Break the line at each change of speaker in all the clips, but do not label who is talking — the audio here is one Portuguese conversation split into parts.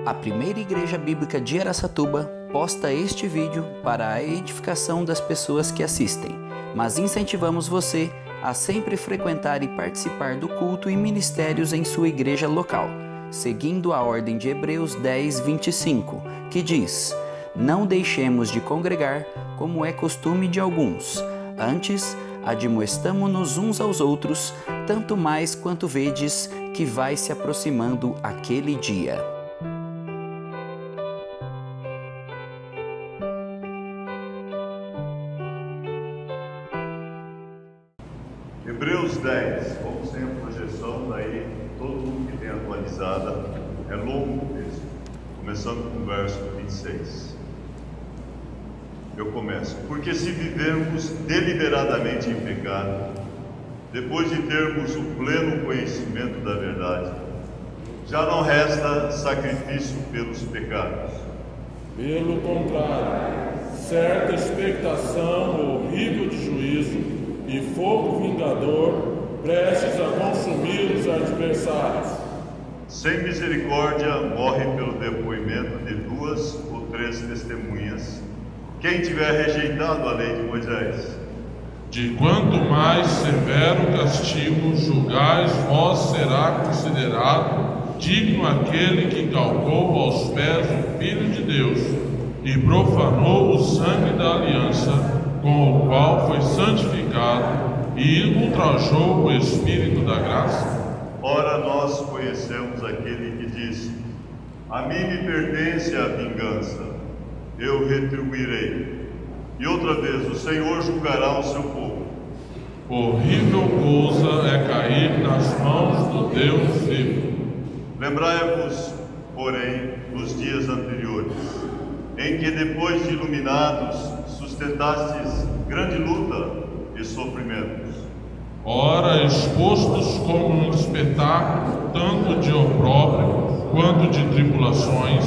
A primeira igreja bíblica de Araçatuba posta este vídeo para a edificação das pessoas que assistem, mas incentivamos você a sempre frequentar e participar do culto e ministérios em sua igreja local, seguindo a ordem de Hebreus 10, 25, que diz: "Não deixemos de congregar, como é costume de alguns. Antes, admoestamo-nos uns aos outros, tanto mais quanto vedes que vai se aproximando aquele dia."
Hebreus 10, vamos ter a projeção, daí todo mundo que tem atualizada, é longo o texto, começando com o verso 26. Eu começo: porque se vivermos deliberadamente em pecado, depois de termos o pleno conhecimento da verdade, já não resta sacrifício pelos pecados.
Pelo contrário, certa expectação horrível de juízo e fogo vingador, prestes a consumir os adversários.
Sem misericórdia morre pelo depoimento de 2 ou 3 testemunhas, quem tiver rejeitado a lei de Moisés.
De quanto mais severo castigo julgais, vós será considerado digno aquele que calcou aos pés o Filho de Deus e profanou o sangue da aliança, com o qual foi santificado, e ultrajou o Espírito da graça?
Ora, nós conhecemos aquele que disse: a mim me pertence a vingança, eu retribuirei. E outra vez, o Senhor julgará o seu povo.
Horrível coisa é cair nas mãos do Deus vivo.
Lembrai-vos, porém, dos dias anteriores, em que, depois de iluminados, sustentastes grande luta e sofrimentos.
Ora, expostos como um espetáculo, tanto de opróbrio quanto de tribulações,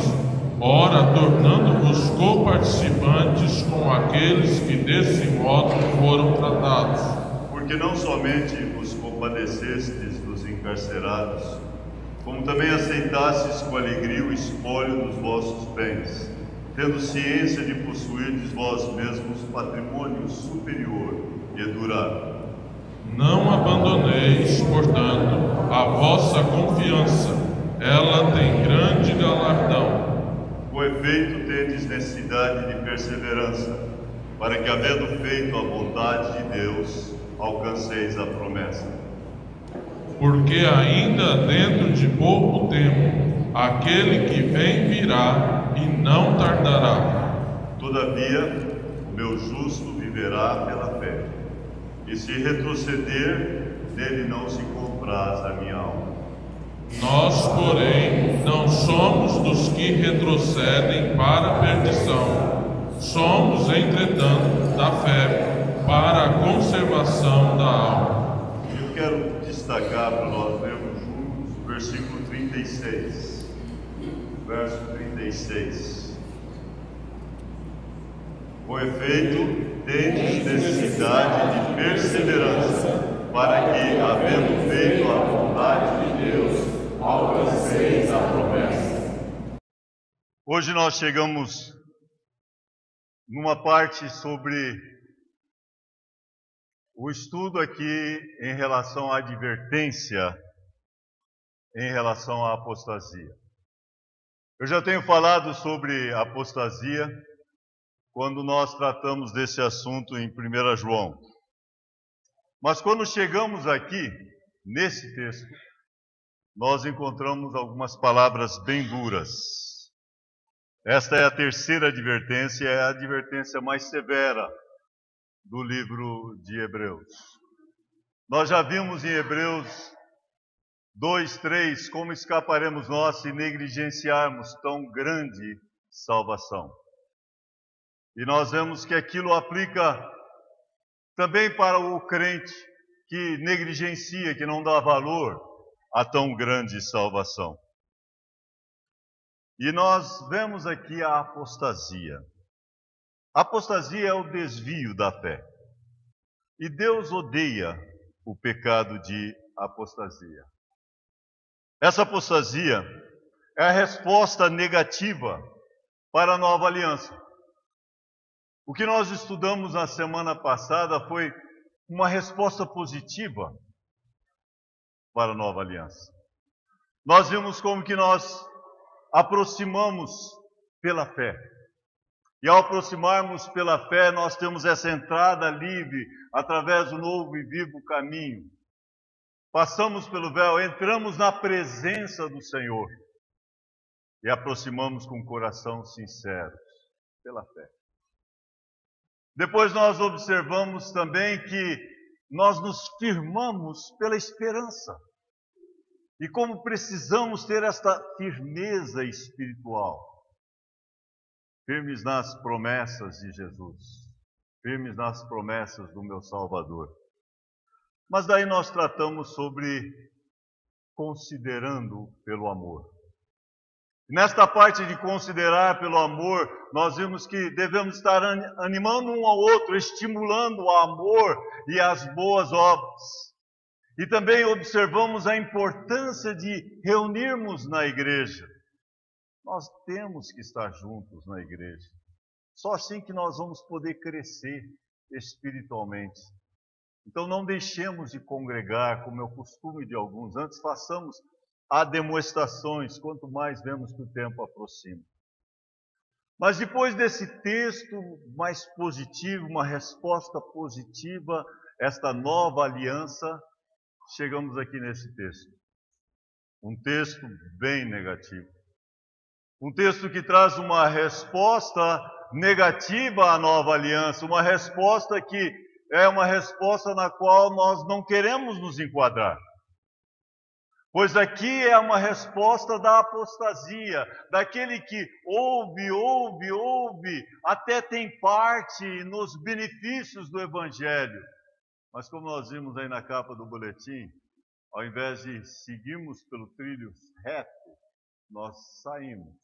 ora, tornando-vos coparticipantes com aqueles que desse modo foram tratados.
Porque não somente vos compadecestes dos encarcerados, como também aceitastes com alegria o espólio dos vossos bens, tendo ciência de possuirdes vós mesmos patrimônio superior e durável.
Não abandoneis, portanto, a vossa confiança, ela tem grande galardão.
Com efeito, tendes necessidade de perseverança, para que, havendo feito a vontade de Deus, alcanceis a promessa.
Porque ainda dentro de pouco tempo, aquele que vem virá e não tardará.
Todavia, o meu justo viverá pela fé, e se retroceder, nele não se compraz a minha alma.
Nós, porém, não somos dos que retrocedem para a perdição. Somos, entretanto, da fé para a conservação da alma.
Eu quero destacar para nós lermos juntos o versículo 36. Verso 36. Com efeito, tendes necessidade de perseverança, para que, havendo feito a vontade de Deus, alcanceis a promessa. Hoje nós chegamos numa parte sobre o estudo aqui em relação à advertência, em relação à apostasia. Eu já tenho falado sobre apostasia quando nós tratamos desse assunto em 1 João. Mas quando chegamos aqui, nesse texto, nós encontramos algumas palavras bem duras. Esta é a terceira advertência, é a advertência mais severa do livro de Hebreus. Nós já vimos em Hebreus 2, 3, como escaparemos nós se negligenciarmos tão grande salvação. E nós vemos que aquilo aplica também para o crente que negligencia, que não dá valor a tão grande salvação. E nós vemos aqui a apostasia. A apostasia é o desvio da fé. E Deus odeia o pecado de apostasia. Essa apostasia é a resposta negativa para a nova aliança. O que nós estudamos na semana passada foi uma resposta positiva para a nova aliança. Nós vimos como que nós aproximamos pela fé. E ao aproximarmos pela fé, nós temos essa entrada livre através do novo e vivo caminho. Passamos pelo véu, entramos na presença do Senhor e aproximamos com o coração sincero, pela fé. Depois nós observamos também que nós nos firmamos pela esperança. E como precisamos ter esta firmeza espiritual. Firmes nas promessas de Jesus. Firmes nas promessas do meu Salvador. Mas daí nós tratamos sobre considerando pelo amor. Nesta parte de considerar pelo amor, nós vimos que devemos estar animando um ao outro, estimulando o amor e as boas obras. E também observamos a importância de reunirmos na igreja. Nós temos que estar juntos na igreja. Só assim que nós vamos poder crescer espiritualmente. Então não deixemos de congregar, como é o costume de alguns. Antes façamos demonstrações, quanto mais vemos que o tempo aproxima. Mas depois desse texto mais positivo, uma resposta positiva, esta nova aliança, chegamos aqui nesse texto. Um texto bem negativo. Um texto que traz uma resposta negativa à nova aliança, uma resposta que é uma resposta na qual nós não queremos nos enquadrar. Pois aqui é uma resposta da apostasia, daquele que ouve, até tem parte nos benefícios do Evangelho. Mas como nós vimos aí na capa do boletim, ao invés de seguirmos pelo trilho reto, nós saímos,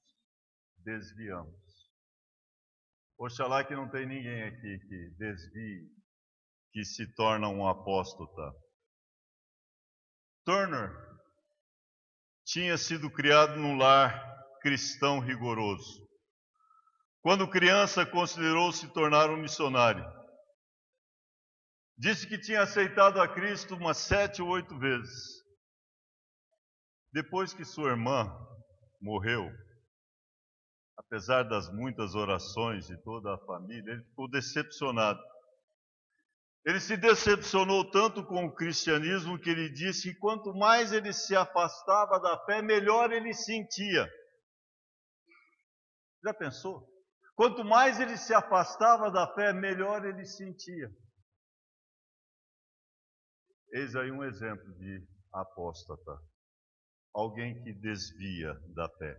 desviamos. Oxalá que não tem ninguém aqui que desvie, que se torna um apóstata. Turner tinha sido criado num lar cristão rigoroso. Quando criança, considerou se tornar um missionário. Disse que tinha aceitado a Cristo umas 7 ou 8 vezes. Depois que sua irmã morreu, apesar das muitas orações de toda a família, ele ficou decepcionado. Ele se decepcionou tanto com o cristianismo que ele disse que quanto mais ele se afastava da fé, melhor ele sentia. Já pensou? Quanto mais ele se afastava da fé, melhor ele sentia. Eis aí um exemplo de apóstata. Alguém que desvia da fé.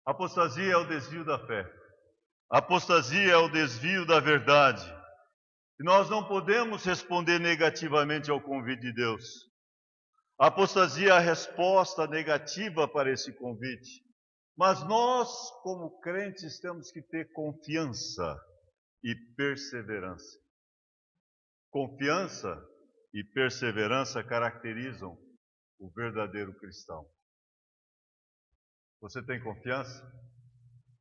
Apostasia é o desvio da fé. Apostasia é o desvio da verdade. E nós não podemos responder negativamente ao convite de Deus. A apostasia é a resposta negativa para esse convite. Mas nós, como crentes, temos que ter confiança e perseverança. Confiança e perseverança caracterizam o verdadeiro cristão. Você tem confiança?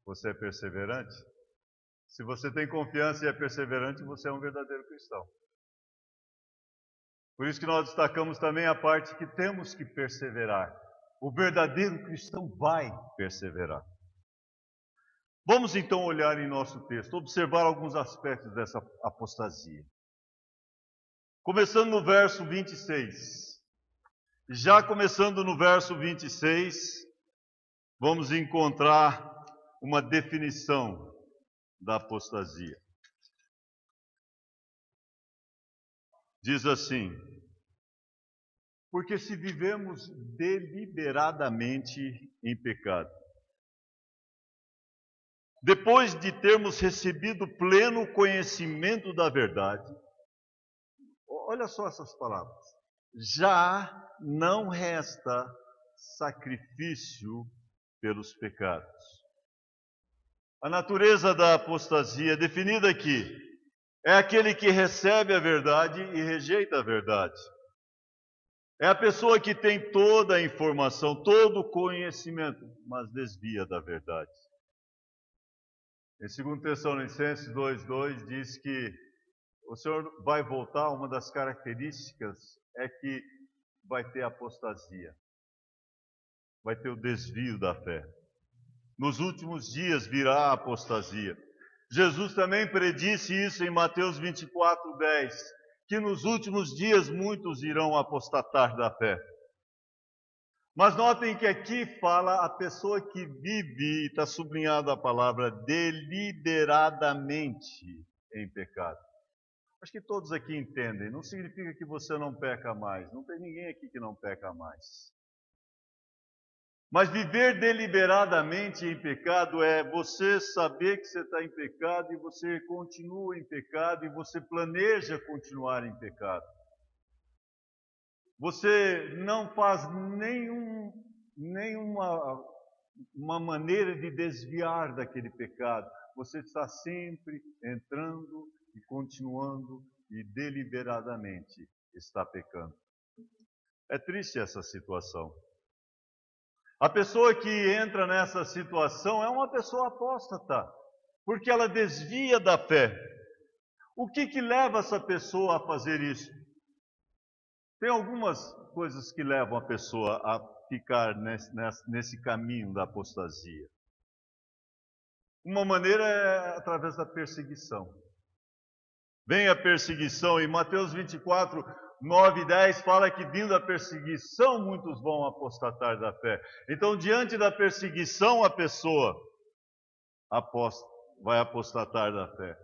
Você é perseverante? Se você tem confiança e é perseverante, você é um verdadeiro cristão. Por isso que nós destacamos também a parte que temos que perseverar. O verdadeiro cristão vai perseverar. Vamos então olhar em nosso texto, observar alguns aspectos dessa apostasia. Começando no verso 26. Já começando no verso 26, vamos encontrar uma definição da apostasia. Diz assim: porque se vivemos deliberadamente em pecado, depois de termos recebido pleno conhecimento da verdade, olha só essas palavras, já não resta sacrifício pelos pecados. A natureza da apostasia, definida aqui, é aquele que recebe a verdade e rejeita a verdade. É a pessoa que tem toda a informação, todo o conhecimento, mas desvia da verdade. Em 2 Tessalonicenses 2:2 diz que o Senhor vai voltar, uma das características é que vai ter apostasia, vai ter o desvio da fé. Nos últimos dias virá a apostasia. Jesus também predisse isso em Mateus 24:10, que nos últimos dias muitos irão apostatar da fé. Mas notem que aqui fala a pessoa que vive, está sublinhada a palavra, deliberadamente em pecado. Acho que todos aqui entendem, não significa que você não peca mais, não tem ninguém aqui que não peca mais. Mas viver deliberadamente em pecado é você saber que você está em pecado e você continua em pecado e você planeja continuar em pecado. Você não faz nenhuma maneira de desviar daquele pecado. Você está sempre entrando e continuando e deliberadamente está pecando. É triste essa situação. A pessoa que entra nessa situação é uma pessoa apóstata, porque ela desvia da fé. O que leva essa pessoa a fazer isso? Tem algumas coisas que levam a pessoa a ficar nesse caminho da apostasia. Uma maneira é através da perseguição. Vem a perseguição, e Mateus 24, 9 e 10 fala que vindo a perseguição muitos vão apostatar da fé. Então, diante da perseguição, a pessoa vai apostatar da fé.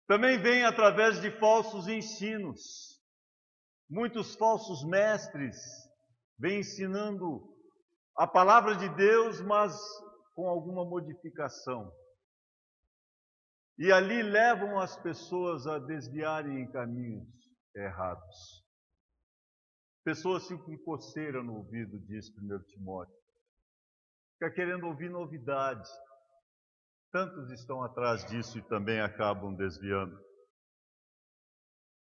Também vem através de falsos ensinos. Muitos falsos mestres vêm ensinando a palavra de Deus, mas com alguma modificação. E ali levam as pessoas a desviarem em caminhos errados. Pessoas ficam coceira no ouvido, diz 1 Timóteo. Fica querendo ouvir novidade. Tantos estão atrás disso e também acabam desviando.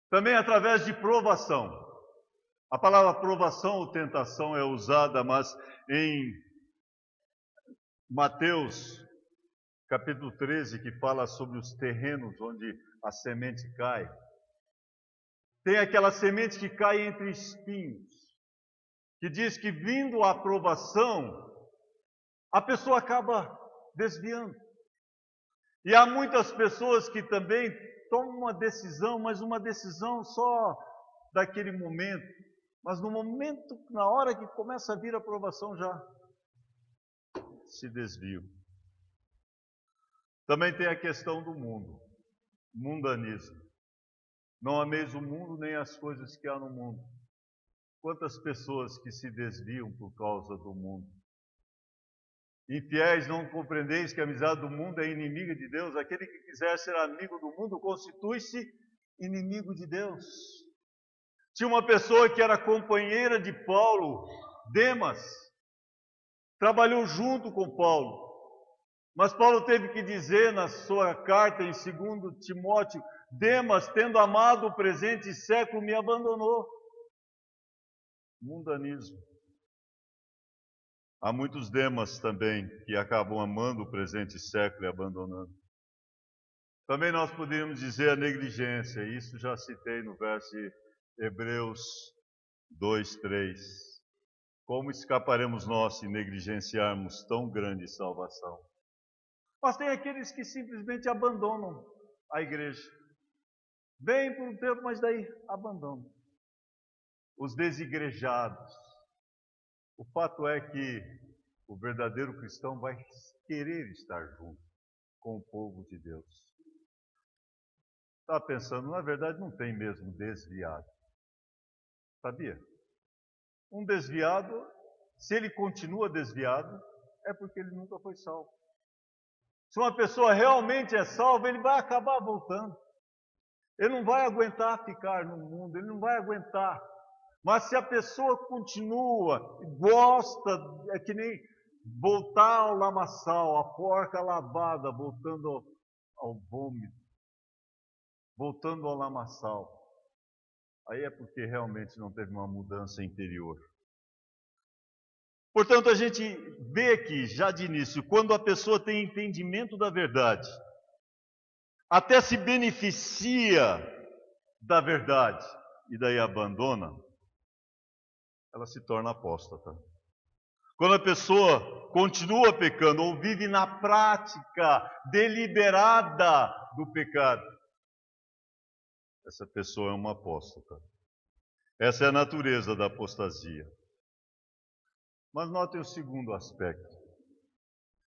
Também através de provação. A palavra provação ou tentação é usada, mas em Mateus capítulo 13, que fala sobre os terrenos onde a semente cai. Tem aquela semente que cai entre espinhos, que diz que vindo a aprovação, a pessoa acaba desviando. E há muitas pessoas que também tomam uma decisão, mas uma decisão só daquele momento. Mas no momento, na hora que começa a vir a aprovação, já se desviam. Também tem a questão do mundo, mundanismo. Não ameis o mundo nem as coisas que há no mundo. Quantas pessoas que se desviam por causa do mundo. Infiéis, não compreendeis que a amizade do mundo é inimiga de Deus? Aquele que quiser ser amigo do mundo constitui-se inimigo de Deus. Tinha uma pessoa que era companheira de Paulo, Demas, trabalhou junto com Paulo. Mas Paulo teve que dizer na sua carta em 2 Timóteo, Demas, tendo amado o presente século, me abandonou. Mundanismo. Há muitos Demas também que acabam amando o presente século e abandonando. Também nós poderíamos dizer a negligência, isso já citei no verso de Hebreus 2:3. Como escaparemos nós se negligenciarmos tão grande salvação? Mas tem aqueles que simplesmente abandonam a igreja. Vêm por um tempo, mas daí abandonam. Os desigrejados. O fato é que o verdadeiro cristão vai querer estar junto com o povo de Deus. Estava pensando, na verdade não tem mesmo desviado. Sabia? Um desviado, se ele continua desviado, é porque ele nunca foi salvo. Se uma pessoa realmente é salva, ele vai acabar voltando. Ele não vai aguentar ficar no mundo, ele não vai aguentar. Mas se a pessoa continua, gosta, é que nem voltar ao lamaçal, a porca lavada, voltando ao vômito, voltando ao lamaçal. aí é porque realmente não teve uma mudança interior. Portanto, a gente vê aqui, já de início, quando a pessoa tem entendimento da verdade, até se beneficia da verdade e daí abandona, ela se torna apóstata. Quando a pessoa continua pecando ou vive na prática deliberada do pecado, essa pessoa é uma apóstata. Essa é a natureza da apostasia. Mas notem o segundo aspecto,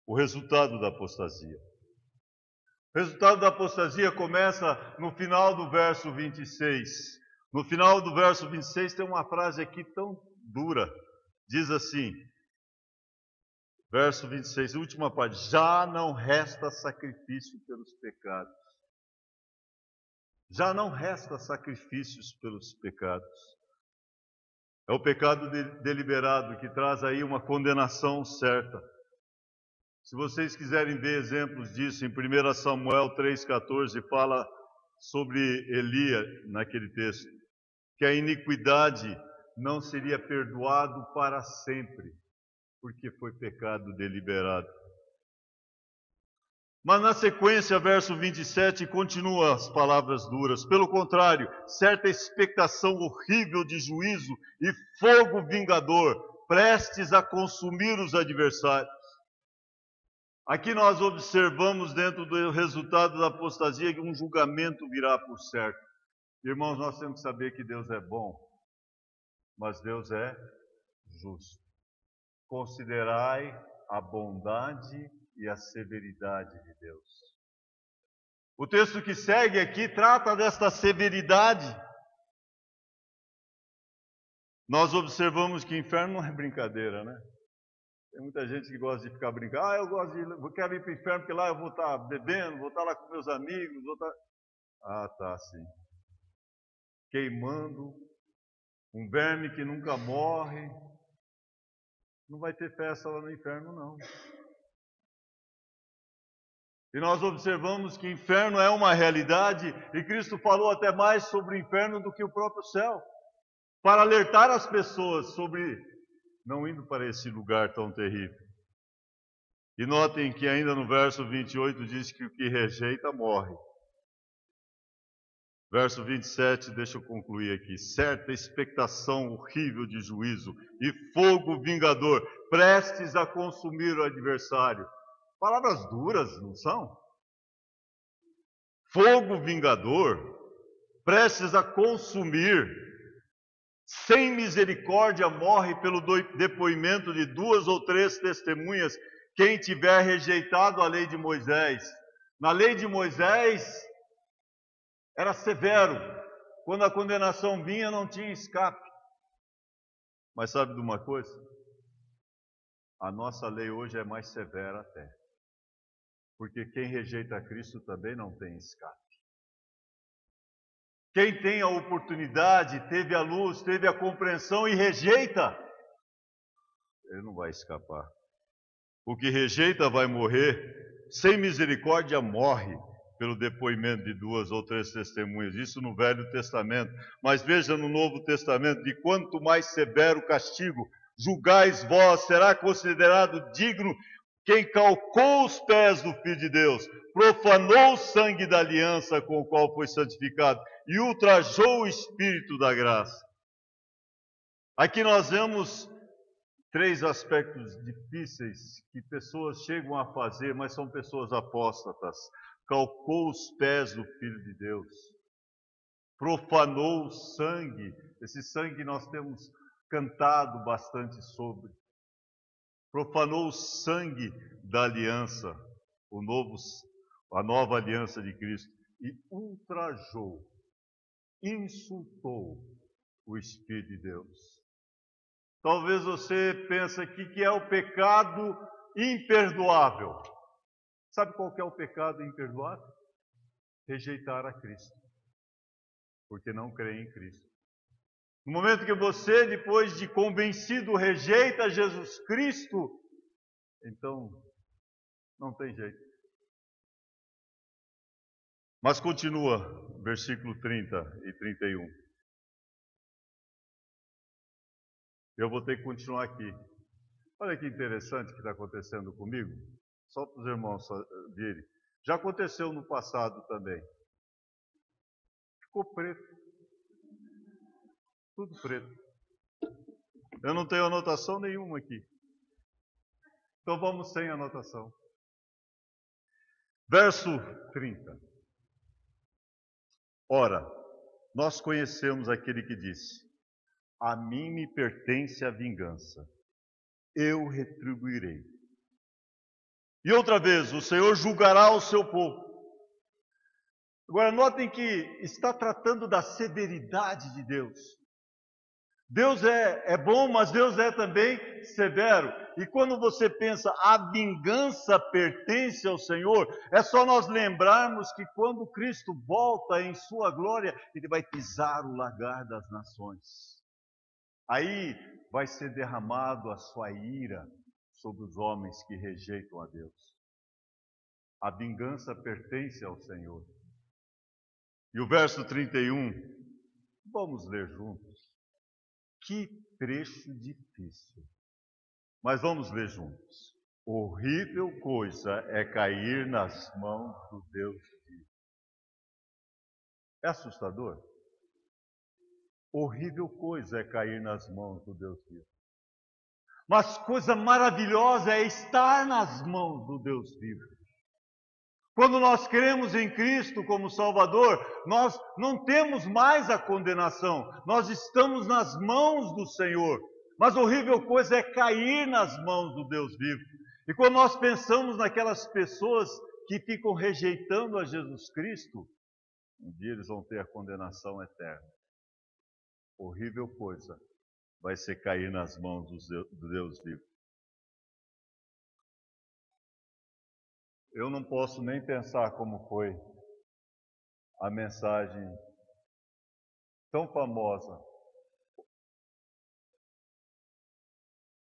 o resultado da apostasia. O resultado da apostasia começa no final do verso 26. No final do verso 26 tem uma frase aqui tão dura. Diz assim, verso 26, última parte: já não resta sacrifício pelos pecados. Já não resta sacrifícios pelos pecados. É o pecado deliberado que traz aí uma condenação certa. Se vocês quiserem ver exemplos disso, em 1 Samuel 3,14 fala sobre Elia naquele texto, que a iniquidade não seria perdoado para sempre, porque foi pecado deliberado. Mas na sequência, verso 27, continua as palavras duras. Pelo contrário, certa expectação horrível de juízo e fogo vingador, prestes a consumir os adversários. Aqui nós observamos, dentro do resultado da apostasia, que um julgamento virá por certo. Irmãos, nós temos que saber que Deus é bom, mas Deus é justo. Considerai a bondade e a severidade de Deus. O texto que segue aqui trata desta severidade. Nós observamos que inferno não é brincadeira, né? Tem muita gente que gosta de ficar brincando. Eu quero ir para o inferno porque lá eu vou estar bebendo, vou estar lá com meus amigos, vou estar... Ah, tá, sim. Queimando, um verme que nunca morre. Não vai ter festa lá no inferno, não. E nós observamos que inferno é uma realidade, e Cristo falou até mais sobre o inferno do que o próprio céu, para alertar as pessoas sobre não indo para esse lugar tão terrível. E notem que ainda no verso 28 diz que o que rejeita morre. Verso 27, deixa eu concluir aqui. Certa expectação horrível de juízo e fogo vingador, prestes a consumir o adversário. Palavras duras, não são? Fogo vingador, prestes a consumir, sem misericórdia morre pelo depoimento de 2 ou 3 testemunhas, quem tiver rejeitado a lei de Moisés. Na lei de Moisés era severo, quando a condenação vinha não tinha escape. Mas sabe de uma coisa? A nossa lei hoje é mais severa até. Porque quem rejeita Cristo também não tem escape. Quem tem a oportunidade, teve a luz, teve a compreensão e rejeita, ele não vai escapar. O que rejeita vai morrer, sem misericórdia morre pelo depoimento de 2 ou 3 testemunhas. Isso no Velho Testamento. Mas veja no Novo Testamento, de quanto mais severo o castigo julgais vós, será considerado digno quem calcou os pés do Filho de Deus, profanou o sangue da aliança com o qual foi santificado e ultrajou o Espírito da graça. Aqui nós vemos 3 aspectos difíceis que pessoas chegam a fazer, mas são pessoas apóstatas. Calcou os pés do Filho de Deus, profanou o sangue, esse sangue nós temos cantado bastante sobre. Profanou o sangue da aliança, a nova aliança de Cristo, e ultrajou, insultou o Espírito de Deus. Talvez você pense aqui que é o pecado imperdoável. Sabe qual que é o pecado imperdoável? Rejeitar a Cristo, porque não crê em Cristo. No momento que você, depois de convencido, rejeita Jesus Cristo, então não tem jeito. Mas continua, versículo 30 e 31. Eu vou ter que continuar aqui. Olha que interessante que está acontecendo comigo. Só para os irmãos verem. Já aconteceu no passado também. Ficou preto. Tudo preto. Eu não tenho anotação nenhuma aqui. Então vamos sem anotação. Verso 30. Ora, nós conhecemos aquele que disse: a mim me pertence a vingança, eu retribuirei. E outra vez, o Senhor julgará o seu povo. Agora notem que está tratando da severidade de Deus. Deus é bom, mas Deus é também severo. E quando você pensa, a vingança pertence ao Senhor, é só nós lembrarmos que quando Cristo volta em sua glória, Ele vai pisar o lagar das nações. Aí vai ser derramado a sua ira sobre os homens que rejeitam a Deus. A vingança pertence ao Senhor. E o verso 31, vamos ler juntos. Que trecho difícil. Mas vamos ler juntos. Horrível coisa é cair nas mãos do Deus vivo. É assustador? Horrível coisa é cair nas mãos do Deus vivo. Mas coisa maravilhosa é estar nas mãos do Deus vivo. Quando nós cremos em Cristo como Salvador, nós não temos mais a condenação. Nós estamos nas mãos do Senhor. Mas horrível coisa é cair nas mãos do Deus vivo. E quando nós pensamos naquelas pessoas que ficam rejeitando a Jesus Cristo, um dia eles vão ter a condenação eterna. Horrível coisa vai ser cair nas mãos do Deus vivo. Eu não posso nem pensar como foi a mensagem tão famosa.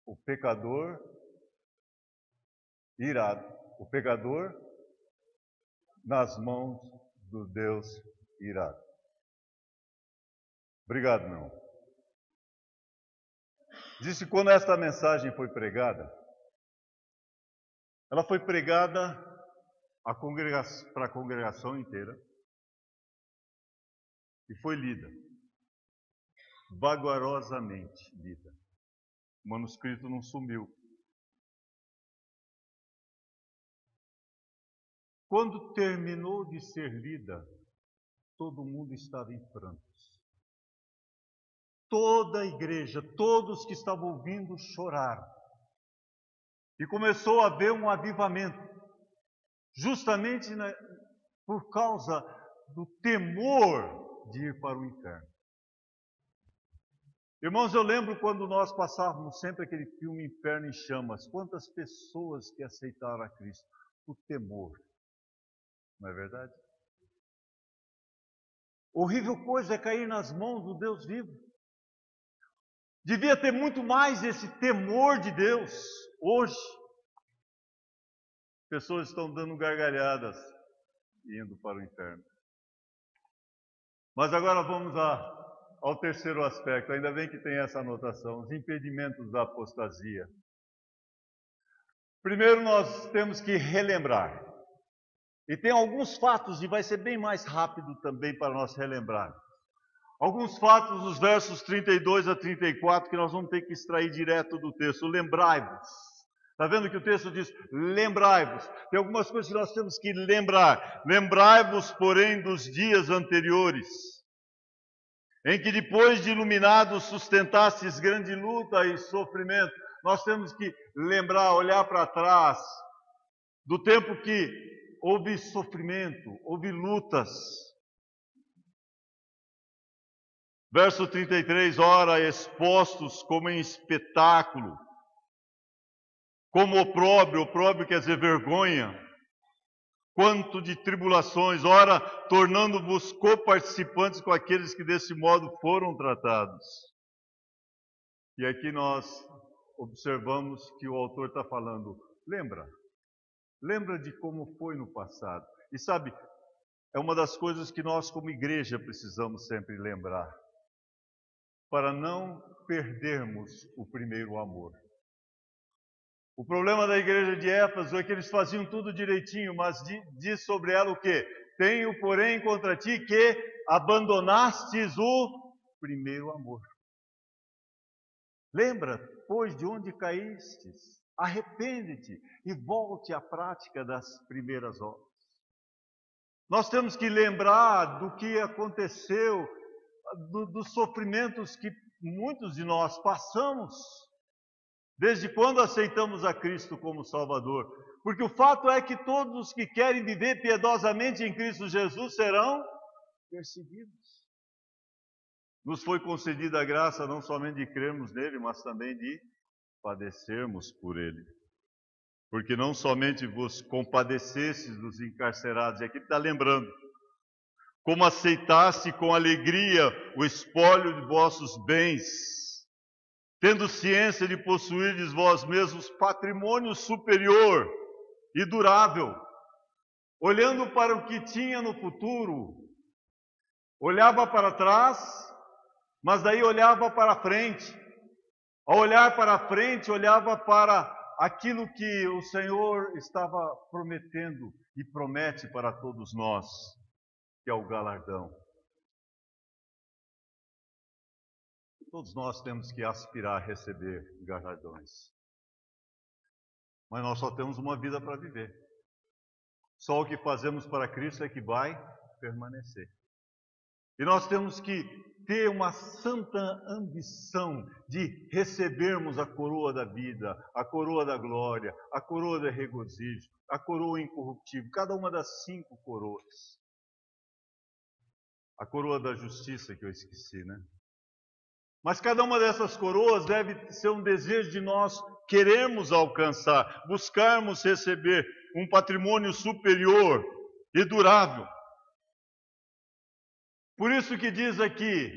O pecador irado. O pecador nas mãos do Deus irado. Obrigado, meu irmão. Disse que quando esta mensagem foi pregada, ela foi pregada para a congregação inteira e foi lida, vagarosamente lida. O manuscrito não sumiu. Quando terminou de ser lida, todo mundo estava em prantos. Toda a igreja, todos que estavam ouvindo choraram. E começou a haver um avivamento. Justamente por causa do temor de ir para o inferno. Irmãos, eu lembro quando nós passávamos sempre aquele filme Inferno em Chamas, quantas pessoas que aceitaram a Cristo, o temor. Não é verdade? Horrível coisa é cair nas mãos do Deus vivo. Devia ter muito mais esse temor de Deus hoje. Pessoas estão dando gargalhadas e indo para o inferno. Mas agora vamos ao terceiro aspecto. Ainda bem que tem essa anotação, os impedimentos da apostasia. Primeiro nós temos que relembrar. E tem alguns fatos, e vai ser bem mais rápido também para nós relembrar. Alguns fatos dos versos 32 a 34 que nós vamos ter que extrair direto do texto. Lembrai-vos. Está vendo que o texto diz, lembrai-vos. Tem algumas coisas que nós temos que lembrar. Lembrai-vos, porém, dos dias anteriores, em que depois de iluminados sustentastes grande luta e sofrimento. Nós temos que lembrar, olhar para trás, do tempo que houve sofrimento, houve lutas. Verso 33, ora, expostos como em espetáculo, como opróbrio quer dizer vergonha, quanto de tribulações, ora, tornando-vos coparticipantes com aqueles que desse modo foram tratados. E aqui nós observamos que o autor está falando, lembra de como foi no passado. E sabe, é uma das coisas que nós como igreja precisamos sempre lembrar. para não perdermos o primeiro amor. O problema da igreja de Éfeso é que eles faziam tudo direitinho, mas diz sobre ela o quê? Tenho, porém, contra ti que abandonastes o primeiro amor. Lembra, pois, de onde caístes? Arrepende-te e volte à prática das primeiras obras. Nós temos que lembrar do que aconteceu, dos sofrimentos que muitos de nós passamos desde quando aceitamos a Cristo como Salvador. Porque o fato é que todos os que querem viver piedosamente em Cristo Jesus serão perseguidos. Nos foi concedida a graça não somente de crermos nele, mas também de padecermos por ele. Porque não somente vos compadecestes dos encarcerados, e aqui está lembrando, como aceitaste com alegria o espólio de vossos bens, tendo ciência de possuirdes vós mesmos patrimônio superior e durável, olhando para o que tinha no futuro, olhava para trás, mas daí olhava para frente. Ao olhar para frente, olhava para aquilo que o Senhor estava prometendo e promete para todos nós, que é o galardão. Todos nós temos que aspirar a receber galardões. Mas nós só temos uma vida para viver. Só o que fazemos para Cristo é que vai permanecer. E nós temos que ter uma santa ambição de recebermos a coroa da vida, a coroa da glória, a coroa do regozijo, a coroa incorruptível, cada uma das 5 coroas. A coroa da justiça que eu esqueci, né? Mas cada uma dessas coroas deve ser um desejo de nós querermos alcançar, buscarmos receber um patrimônio superior e durável. Por isso que diz aqui,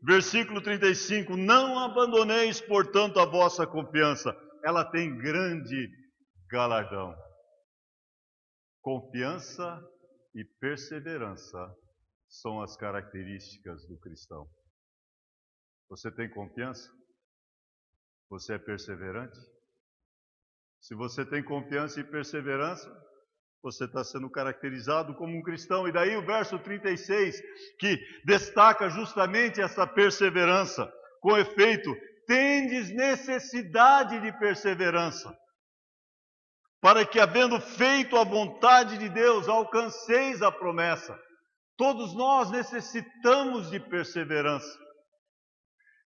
versículo 35, não abandoneis, portanto, a vossa confiança. Ela tem grande galardão. Confiança e perseverança são as características do cristão. Você tem confiança? Você é perseverante? Se você tem confiança e perseverança, você está sendo caracterizado como um cristão. E daí o verso 36, que destaca justamente essa perseverança. Com efeito, tendes necessidade de perseverança, para que, havendo feito a vontade de Deus, alcanceis a promessa. Todos nós necessitamos de perseverança.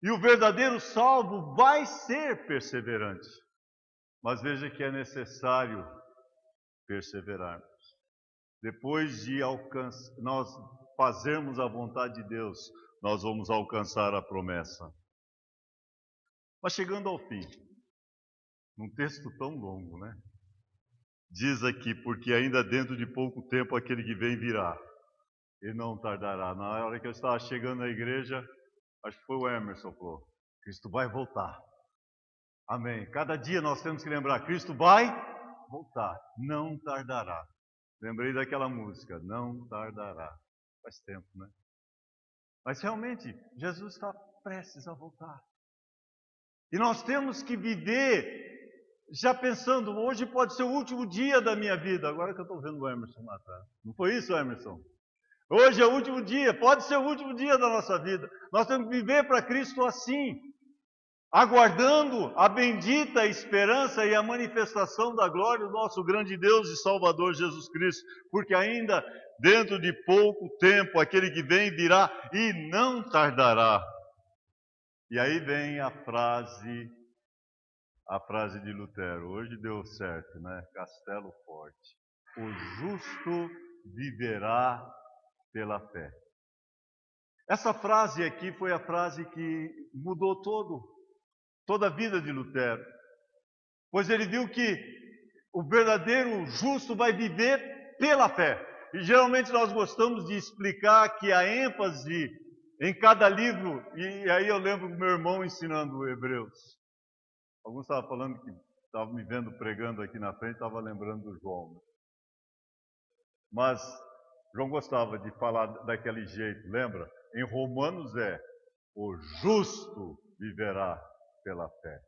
E o verdadeiro salvo vai ser perseverante. Mas veja que é necessário perseverarmos. Depois de nós fazermos a vontade de Deus, nós vamos alcançar a promessa. Mas chegando ao fim, num texto tão longo, né? Diz aqui, porque ainda dentro de pouco tempo aquele que vem virá, e não tardará. Na hora que eu estava chegando na igreja, acho que foi o Emerson que falou, Cristo vai voltar. Amém. Cada dia nós temos que lembrar, Cristo vai voltar, não tardará. Lembrei daquela música, não tardará. Faz tempo, né? Mas realmente, Jesus está prestes a voltar. E nós temos que viver já pensando, hoje pode ser o último dia da minha vida. Agora que eu estou vendo o Emerson lá atrás. Não foi isso, Emerson? Hoje é o último dia, pode ser o último dia da nossa vida. Nós temos que viver para Cristo assim, aguardando a bendita esperança e a manifestação da glória do nosso grande Deus e Salvador Jesus Cristo, porque ainda dentro de pouco tempo aquele que vem virá e não tardará. E aí vem a frase de Lutero, hoje deu certo, né? Castelo forte. O justo viverá pela fé. Essa frase aqui foi a frase que mudou toda a vida de Lutero, pois ele viu que o verdadeiro justo vai viver pela fé. E geralmente nós gostamos de explicar que a ênfase em cada livro, e aí eu lembro do meu irmão ensinando Hebreus. Alguns estavam falando que estavam me vendo pregando aqui na frente, estava lembrando do João. Mas João gostava de falar daquele jeito, lembra? Em Romanos o justo viverá pela fé.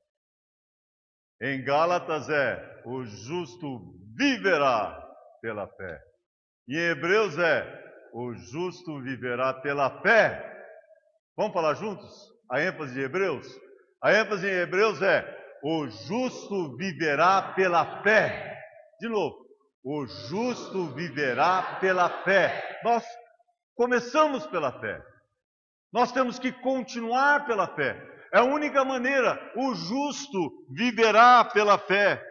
Em Gálatas é, o justo viverá pela fé. E em Hebreus é, o justo viverá pela fé. Vamos falar juntos? A ênfase de Hebreus? A ênfase em Hebreus é, o justo viverá pela fé. De novo, o justo viverá pela fé. Nós começamos pela fé. Nós temos que continuar pela fé. É a única maneira. O justo viverá pela fé.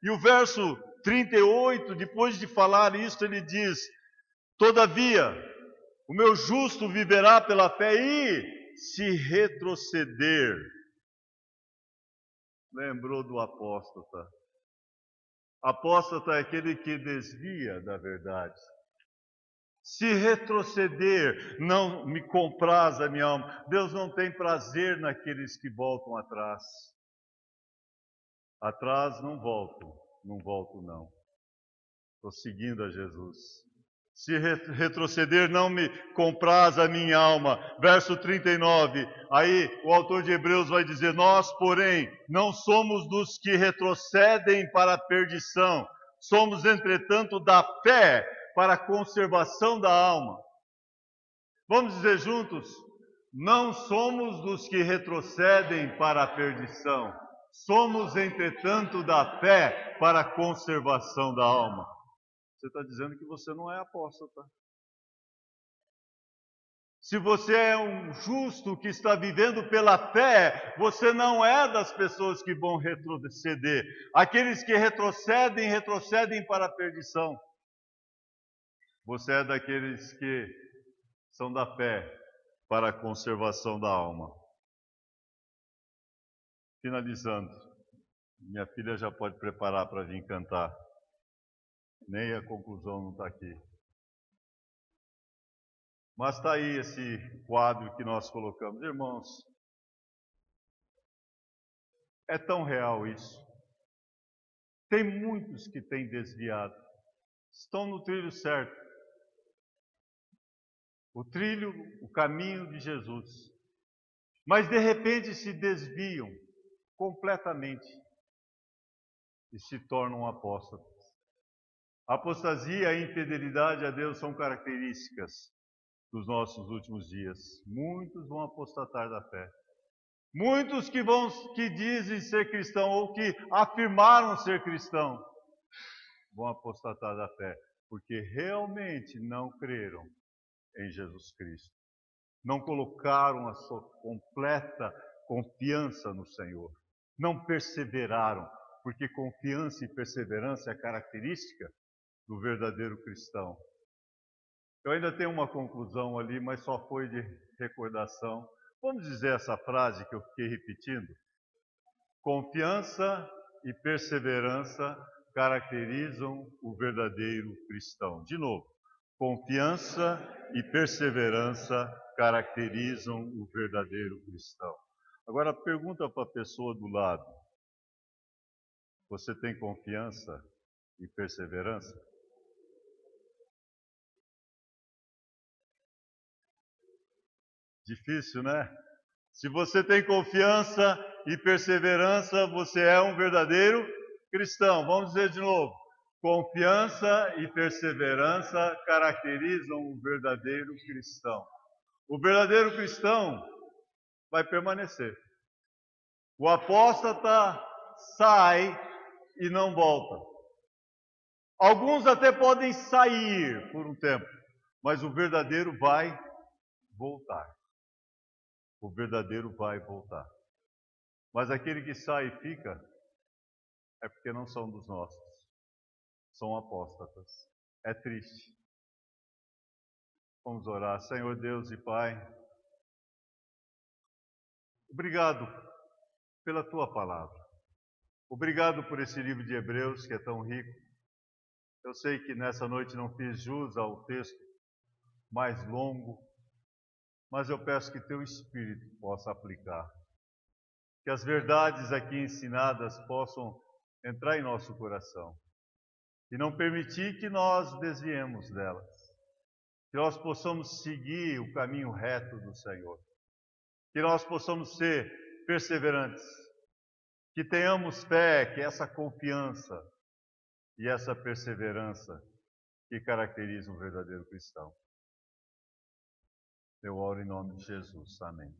E o verso 38, depois de falar isso, ele diz: todavia, o meu justo viverá pela fé e se retroceder. Lembrou do apóstata. Apóstata é aquele que desvia da verdade. Se retroceder, não me compraz a minha alma. Deus não tem prazer naqueles que voltam atrás. Atrás não volto não. Estou seguindo a Jesus. Se retroceder, não me compraz a minha alma. Verso 39, aí o autor de Hebreus vai dizer: nós, porém, não somos dos que retrocedem para a perdição. Somos, entretanto, da fé para a conservação da alma. Vamos dizer juntos? Não somos dos que retrocedem para a perdição. Somos, entretanto, da fé para a conservação da alma. Você está dizendo que você não é apóstata. Se você é um justo que está vivendo pela fé, você não é das pessoas que vão retroceder. Aqueles que retrocedem, retrocedem para a perdição. Você é daqueles que são da fé para a conservação da alma. Finalizando, minha filha já pode preparar para vir cantar. Nem a conclusão não está aqui. Mas está aí esse quadro que nós colocamos. Irmãos, é tão real isso. Tem muitos que têm desviado. Estão no trilho certo. O trilho, o caminho de Jesus. Mas de repente se desviam completamente e se tornam apóstatas. A apostasia e a infidelidade a Deus são características dos nossos últimos dias. Muitos vão apostatar da fé. Muitos que dizem ser cristão ou que afirmaram ser cristão vão apostatar da fé, porque realmente não creram em Jesus Cristo. Não colocaram a sua completa confiança no Senhor. Não perseveraram, porque confiança e perseverança é característica do verdadeiro cristão. Eu ainda tenho uma conclusão ali, mas só foi de recordação. Vamos dizer essa frase que eu fiquei repetindo? Confiança e perseverança caracterizam o verdadeiro cristão. De novo, confiança e perseverança caracterizam o verdadeiro cristão. Agora pergunta para a pessoa do lado: você tem confiança e perseverança? Difícil, né? Se você tem confiança e perseverança, você é um verdadeiro cristão. Vamos dizer de novo. Confiança e perseverança caracterizam o verdadeiro cristão. O verdadeiro cristão vai permanecer. O apóstata sai e não volta. Alguns até podem sair por um tempo, mas o verdadeiro vai voltar. O verdadeiro vai voltar. Mas aquele que sai e fica é porque não são dos nossos. São apóstatas. É triste. Vamos orar. Senhor Deus e Pai, obrigado pela Tua palavra. Obrigado por esse livro de Hebreus que é tão rico. Eu sei que nessa noite não fiz jus ao texto mais longo, mas eu peço que Teu Espírito possa aplicar. Que as verdades aqui ensinadas possam entrar em nosso coração. E não permitir que nós desviemos delas. Que nós possamos seguir o caminho reto do Senhor. que nós possamos ser perseverantes, que tenhamos fé, que essa confiança e essa perseverança que caracteriza um verdadeiro cristão. Eu oro em nome de Jesus. Amém.